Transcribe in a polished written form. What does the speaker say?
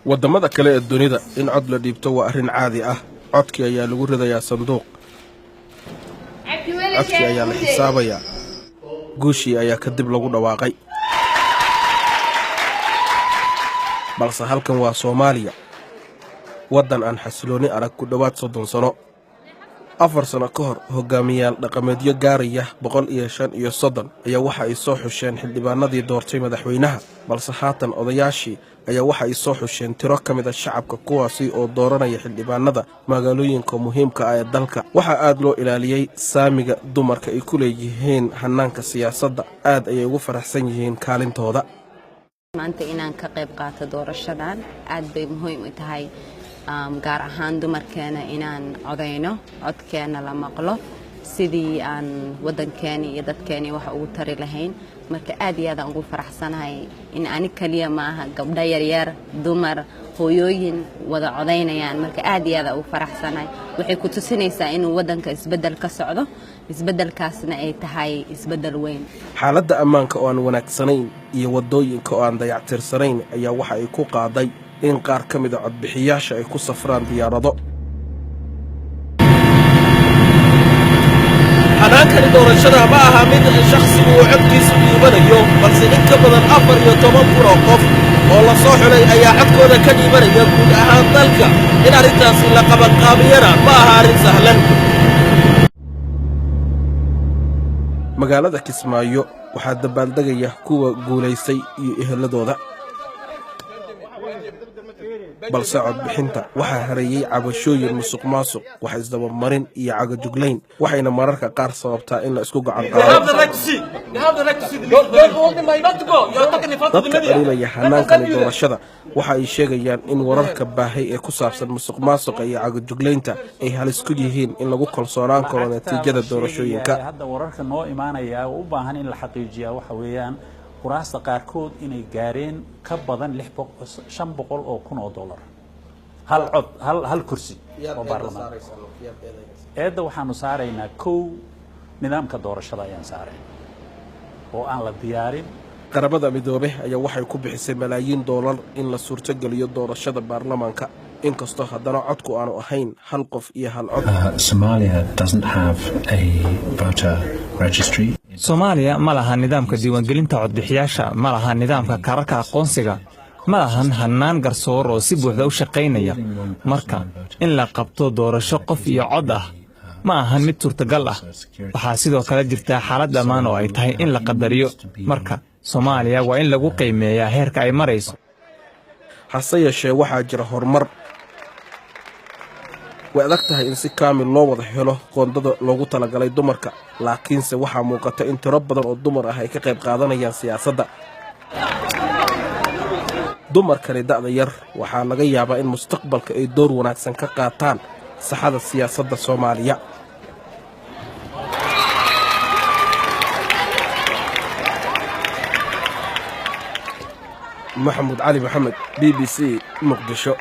wadamada kale ee dunida in cod la dhiibto waa arrin caadi ah. codkii ayaa lagu ridayaa sanduuq, codkii ayaa la xisaabayaa, guushii ayaa kadib lagu dhawaaqay. balse halkan waa Soomaaliya, waddan aan xasilooni arag ku dhawaad 30 sano. 4 sano ka hor hogaamiyaal dhaqameedyo gaaraya 135 ayaa waxa ay soo xusheen xildhibaanadii doortay madaxweynaha, balse haatan odayaashii ayaa waxa ay soo xusheen tiro ka mid ah shacabka kuwaasi oo dooranaya xildhibaanada magaalooyinka muhiimka ah ee dalka. Waxa aad loo ilaaliyay saamiga dumarka ay ku leeyihiin hannaanka siyaasadda, aad ayay ugu faraxsan yihiin kaalintooda. maanta inaan ka qayb qaato doorashadan aad bay muhiim u tahay, gaar ahaan dumarkeena inaan codayno, codkeena la maqlo sidii aan wadankeena iyo dadkeena wax ugu tari lahayn. marka aad iyo aad aan ugu faraxsanahay in ani kaliya ma aha, gabdho yaryar, dumar, hooyooyin wada codaynayaan. marka aad iyo aad aan ugu faraxsanahay. waxay ku tusinaysaa inuu wadanka isbedel ka socdo, isbedelkaasna ay tahay isbedel weyn. xaaladda ammaanka oo aan wanaagsanayn iyo wadooyinka oo aan dayactirsanayn ayaa waxa ay ku qaaday in qaar ka mid ah codbixiyaasha ay ku safraan diyaarado. xanaankani doorashada ma aha mid shakhsigu uu codkiisa dhiibanayo, balse in ka badan 14,000 oo qof oo la soo xulay ayaa codkooda ka dhiibanaya guud ahaan dalka. in arrintaasi la qabanqaabiyana ma aha arrin sahlan. magaalada Kismaayo waxaa dabaaldegaya kuwa guulaystay iyo eheladooda, balse codbixinta waxaa hareeyay cabashooyin musuqmaasuq, wax isdabamarin iyo cagajuglayn, waxayna mararka qaar sababtaa in la isku gacan qaado. dadka dhaliilaya hannaankani doorashada waxa ay sheegayaan in wararka baahay ee ku saabsan musuqmaasuqa iyo cagajuglaynta ay halis ku yihiin in lagu kalsoonaan karo natiijada doorashooyinka. hadda wararka noo imaanaya oo u baahan in la xaqiijiyo waxa weeyaan kuraasta qaarkood inay gaareen ka badan 500 oo kun oo dollar hal kursi oo baarlamaan. eedda waxaanu saaraynaa kow nidaamka doorashada ayaan saarayn oo aan la diyaarin. qaramada midoobay ayaa waxay ku bixisay malaayiin dollar in la suurtageliyo doorashada baarlamaanka, inkastoo haddana codku aanu ahayn hal qof iyo hal cod. Somalia doesn't have a voter registry. Soomaaliya ma laha nidaamka diiwaangelinta codbixiyaasha, ma laha nidaamka kaararka aqoonsiga, ma lahan hannaan garsoor oo si buuxda u shaqaynaya. marka in la qabto doorasho qof iyo cod ah ma ahan mid suurtagal ah. waxaa sidoo kale jirta xaalad ammaan oo ay tahay in la qadariyo. marka Soomaaliya waa in lagu qiimeeyaa heerka ay marayso. hase yeeshee waxaa jira horumar. way adag tahay in si kaamil loo wada helo qoondada loogu talagalay dumarka, laakiinse waxaa muuqata in tiro badan oo dumar ah ay ka qayb qaadanayaan siyaasadda. dumarkani da'da yar waxaa laga yaabaa in mustaqbalka ay door wanaagsan ka qaataan saxada siyaasadda Soomaaliya. maxamuud cali maxamed, BBC, Muqdisho.